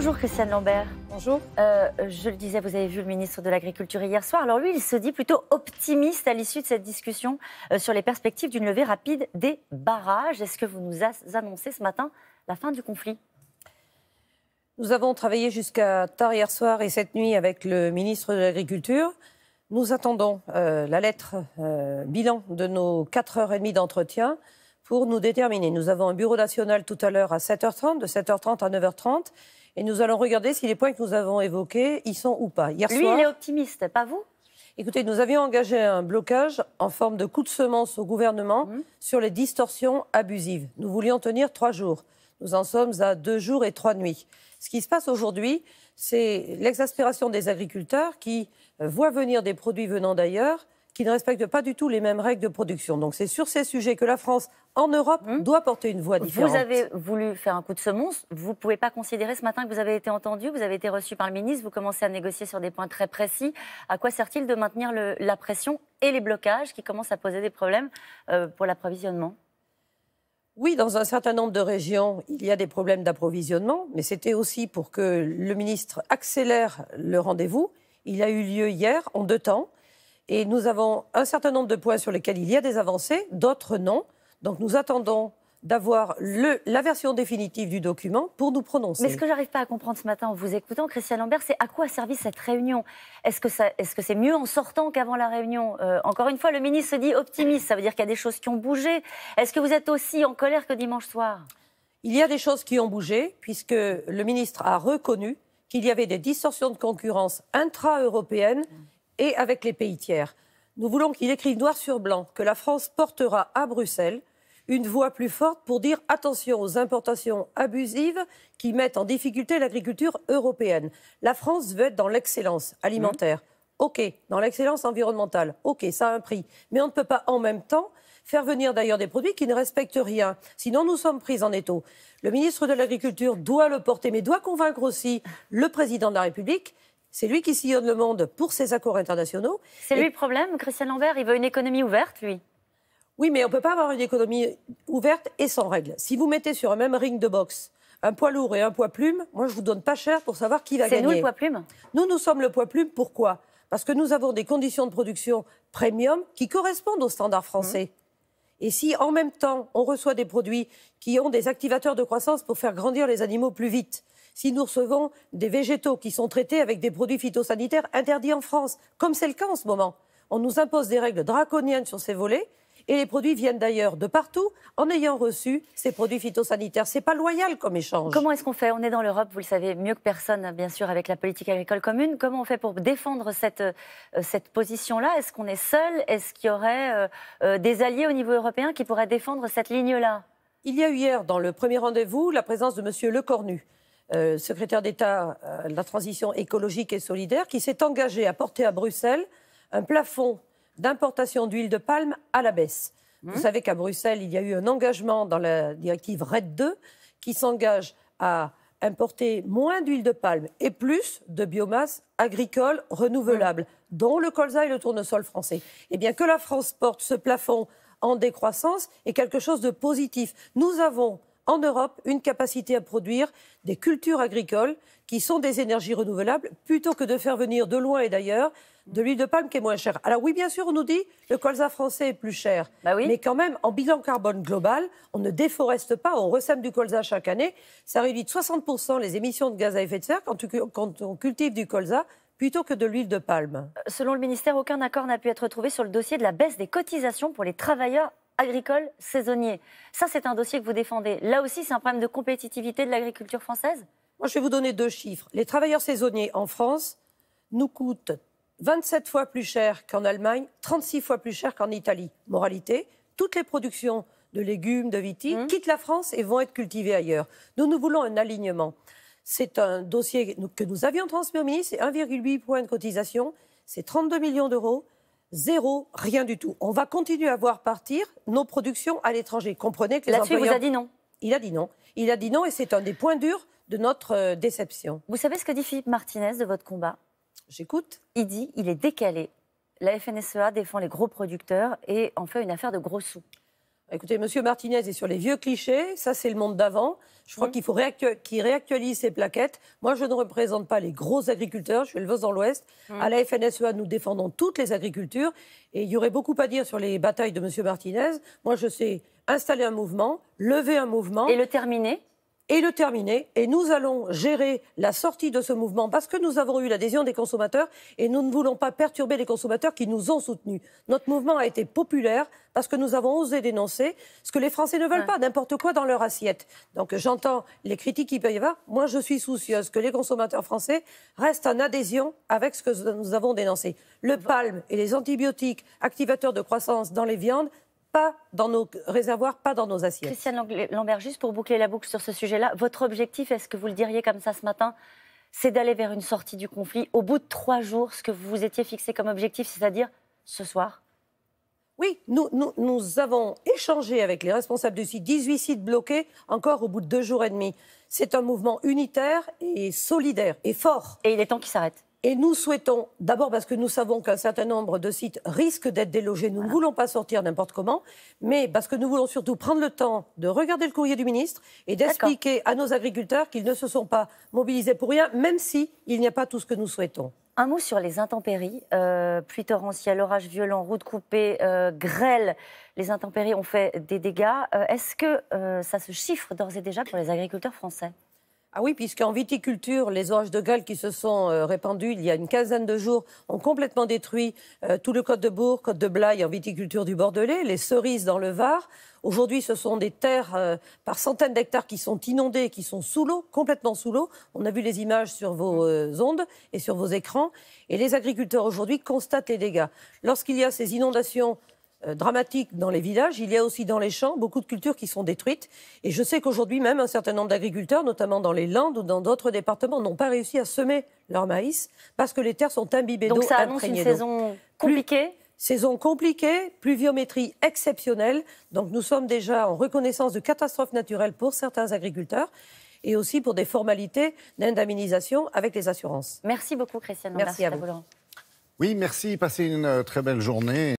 Bonjour Christiane Lambert. Bonjour. Je le disais, vous avez vu le ministre de l'Agriculture hier soir. Alors lui, il se dit plutôt optimiste à l'issue de cette discussion sur les perspectives d'une levée rapide des barrages. Est-ce que vous nous annoncez ce matin la fin du conflit ? Nous avons travaillé jusqu'à tard hier soir et cette nuit avec le ministre de l'Agriculture. Nous attendons la lettre bilan de nos 4h30 d'entretien pour nous déterminer. Nous avons un bureau national tout à l'heure à 7h30, de 7h30 à 9h30. Et nous allons regarder si les points que nous avons évoqués y sont ou pas. Hier Lui, soir, il est optimiste, pas vous ? Écoutez, nous avions engagé un blocage en forme de coup de semence au gouvernement sur les distorsions abusives. Nous voulions tenir 3 jours. Nous en sommes à 2 jours et 3 nuits. Ce qui se passe aujourd'hui, c'est l'exaspération des agriculteurs qui voient venir des produits venant d'ailleurs, qui ne respectent pas du tout les mêmes règles de production. Donc c'est sur ces sujets que la France, en Europe, doit porter une voix différente. Vous avez voulu faire un coup de semonce. Vous ne pouvez pas considérer ce matin que vous avez été entendu, vous avez été reçu par le ministre, vous commencez à négocier sur des points très précis. À quoi sert-il de maintenir la pression et les blocages qui commencent à poser des problèmes pour l'approvisionnement ? Oui, dans un certain nombre de régions, il y a des problèmes d'approvisionnement, mais c'était aussi pour que le ministre accélère le rendez-vous. Il a eu lieu hier, en 2 temps. Et nous avons un certain nombre de points sur lesquels il y a des avancées, d'autres non. Donc nous attendons d'avoir la version définitive du document pour nous prononcer. Mais ce que j'arrive pas à comprendre ce matin en vous écoutant, Christiane Lambert, c'est à quoi a servi cette réunion ? Est-ce que c'est mieux en sortant qu'avant la réunion ? Encore une fois, le ministre se dit optimiste, ça veut dire qu'il y a des choses qui ont bougé. Est-ce que vous êtes aussi en colère que dimanche soir ? Il y a des choses qui ont bougé, puisque le ministre a reconnu qu'il y avait des distorsions de concurrence intra-européennes et avec les pays tiers. Nous voulons qu'il écrive noir sur blanc que la France portera à Bruxelles une voix plus forte pour dire attention aux importations abusives qui mettent en difficulté l'agriculture européenne. La France veut être dans l'excellence alimentaire. OK, dans l'excellence environnementale. OK, ça a un prix. Mais on ne peut pas en même temps faire venir d'ailleurs des produits qui ne respectent rien. Sinon, nous sommes pris en étau. Le ministre de l'Agriculture doit le porter, mais doit convaincre aussi le président de la République. C'est lui qui sillonne le monde pour ses accords internationaux. C'est lui le problème, Christiane Lambert ? Il veut une économie ouverte, lui ? Oui, mais on ne peut pas avoir une économie ouverte et sans règles. Si vous mettez sur un même ring de boxe un poids lourd et un poids plume, moi je vous donne pas cher pour savoir qui va gagner. C'est nous le poids plume ? Nous sommes le poids plume. Pourquoi ? Parce que nous avons des conditions de production premium qui correspondent aux standards français. Et si en même temps on reçoit des produits qui ont des activateurs de croissance pour faire grandir les animaux plus vite, si nous recevons des végétaux qui sont traités avec des produits phytosanitaires interdits en France, comme c'est le cas en ce moment, on nous impose des règles draconiennes sur ces volets et les produits viennent d'ailleurs de partout en ayant reçu ces produits phytosanitaires. C'est pas loyal comme échange. Comment est-ce qu'on fait ? On est dans l'Europe, vous le savez mieux que personne, bien sûr, avec la politique agricole commune. Comment on fait pour défendre cette position-là ? Est-ce qu'on est seul ? Est-ce qu'il y aurait des alliés au niveau européen qui pourraient défendre cette ligne-là ? Il y a eu hier, dans le premier rendez-vous, la présence de M. Lecornu, secrétaire d'État de la transition écologique et solidaire, qui s'est engagé à porter à Bruxelles un plafond d'importation d'huile de palme à la baisse. Vous savez qu'à Bruxelles, il y a eu un engagement dans la directive RED 2 qui s'engage à importer moins d'huile de palme et plus de biomasse agricole renouvelable, dont le colza et le tournesol français. Eh bien, que la France porte ce plafond en décroissance est quelque chose de positif. Nous avons en Europe une capacité à produire des cultures agricoles qui sont des énergies renouvelables plutôt que de faire venir de loin et d'ailleurs de l'huile de palme qui est moins chère. Alors oui, bien sûr, on nous dit le colza français est plus cher. Bah oui. Mais quand même, en bilan carbone global, on ne déforeste pas, on ressème du colza chaque année. Ça réduit de 60% les émissions de gaz à effet de serre quand on cultive du colza plutôt que de l'huile de palme. Selon le ministère, aucun accord n'a pu être trouvé sur le dossier de la baisse des cotisations pour les travailleurs agricoles saisonniers. Ça, c'est un dossier que vous défendez. Là aussi, c'est un problème de compétitivité de l'agriculture française ? Moi, je vais vous donner 2 chiffres. Les travailleurs saisonniers en France nous coûtent 27 fois plus cher qu'en Allemagne, 36 fois plus cher qu'en Italie. Moralité, toutes les productions de légumes, de vitis, quittent la France et vont être cultivées ailleurs. Nous voulons un alignement. C'est un dossier que nous avions transmis au ministre, c'est 1,8 point de cotisation, c'est 32 millions d'euros, zéro, rien du tout. On va continuer à voir partir nos productions à l'étranger. Comprenez que les Là-dessus, employeurs... il vous a dit non. Il a dit non. Il a dit non et c'est un des points durs de notre déception. Vous savez ce que dit Philippe Martinez de votre combat ? J'écoute. Il dit il est décalé. La FNSEA défend les gros producteurs et en fait une affaire de gros sous. Écoutez, M. Martinez est sur les vieux clichés, ça c'est le monde d'avant. Je crois qu'il faut qu'il réactualise ses plaquettes. Moi, je ne représente pas les gros agriculteurs, je suis éleveuse dans l'Ouest. À la FNSEA, nous défendons toutes les agricultures. Et il y aurait beaucoup à dire sur les batailles de M. Martinez. Moi, je sais installer un mouvement, lever un mouvement. Et le terminer ? Et le terminer. Et nous allons gérer la sortie de ce mouvement parce que nous avons eu l'adhésion des consommateurs et nous ne voulons pas perturber les consommateurs qui nous ont soutenus. Notre mouvement a été populaire parce que nous avons osé dénoncer ce que les Français ne veulent pas, n'importe quoi dans leur assiette. Donc j'entends les critiques qu'il peut y avoir. Moi, je suis soucieuse que les consommateurs français restent en adhésion avec ce que nous avons dénoncé. Le palme et les antibiotiques activateurs de croissance dans les viandes, pas dans nos réservoirs, pas dans nos assiettes. Christiane Lambert, juste pour boucler la boucle sur ce sujet-là, votre objectif, est-ce que vous le diriez comme ça ce matin, c'est d'aller vers une sortie du conflit au bout de 3 jours, ce que vous vous étiez fixé comme objectif, c'est-à-dire ce soir ? Oui, nous avons échangé avec les responsables du site, 18 sites bloqués, encore au bout de 2 jours et demi. C'est un mouvement unitaire et solidaire et fort. Et il est temps qu'il s'arrête. Et nous souhaitons, d'abord parce que nous savons qu'un certain nombre de sites risquent d'être délogés, nous ne voulons pas sortir n'importe comment, mais parce que nous voulons surtout prendre le temps de regarder le courrier du ministre et d'expliquer à nos agriculteurs qu'ils ne se sont pas mobilisés pour rien, même s'il n'y a pas tout ce que nous souhaitons. Un mot sur les intempéries, pluie torrentielle, orages violents, routes coupées, grêle. Les intempéries ont fait des dégâts. Est-ce que ça se chiffre d'ores et déjà pour les agriculteurs français ? Ah oui, puisqu'en viticulture, les orages de grêle qui se sont répandus il y a une quinzaine de jours ont complètement détruit tout le Côte de Bourg, Côte de Blaye en viticulture du Bordelais, les cerises dans le Var. Aujourd'hui, ce sont des terres par centaines d'hectares qui sont inondées, qui sont sous l'eau, complètement sous l'eau. On a vu les images sur vos ondes et sur vos écrans. Et les agriculteurs aujourd'hui constatent les dégâts. Lorsqu'il y a ces inondations dramatique dans les villages, il y a aussi dans les champs beaucoup de cultures qui sont détruites. Et je sais qu'aujourd'hui même, un certain nombre d'agriculteurs, notamment dans les Landes ou dans d'autres départements, n'ont pas réussi à semer leur maïs parce que les terres sont imbibées d'eau. Donc ça annonce une saison compliquée. Saison compliquée, pluviométrie exceptionnelle. Donc nous sommes déjà en reconnaissance de catastrophes naturelles pour certains agriculteurs et aussi pour des formalités d'indemnisation avec les assurances. Merci beaucoup, Christiane. Merci à vous. Oui, merci. Passez une très belle journée.